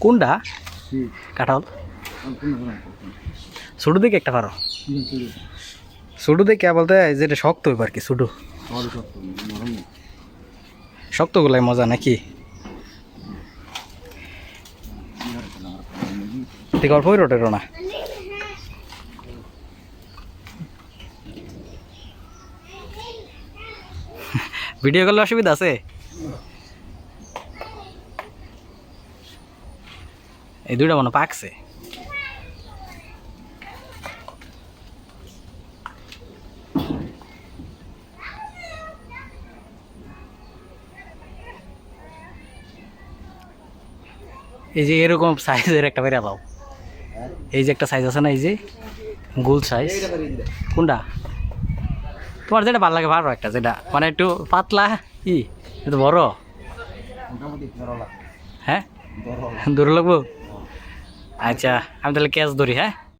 কোনটা কাঁঠাল ছোটো দিকে একটা পারো ছোটো দিকে বলতে যেটা শক্ত হইব আর কি ছোটো শক্তগুলাই মজা নাকি ঠিক অল্প রোটেরও না ভিডিও করলে অসুবিধা আছে এই দুইটা মনে পাকছে এই যে এরকম সাইজের একটা বেড়া দাও এই যে একটা সাইজ আছে না এই যে গোল সাইজ কোনটা তোমার যেটা ভালো লাগে ভালো একটা যেটা মানে একটু পাতলা কি একটু বড় হ্যাঁ দূর লাগবো আচ্ছা আমি তাহলে ক্যাশ ধরি হ্যাঁ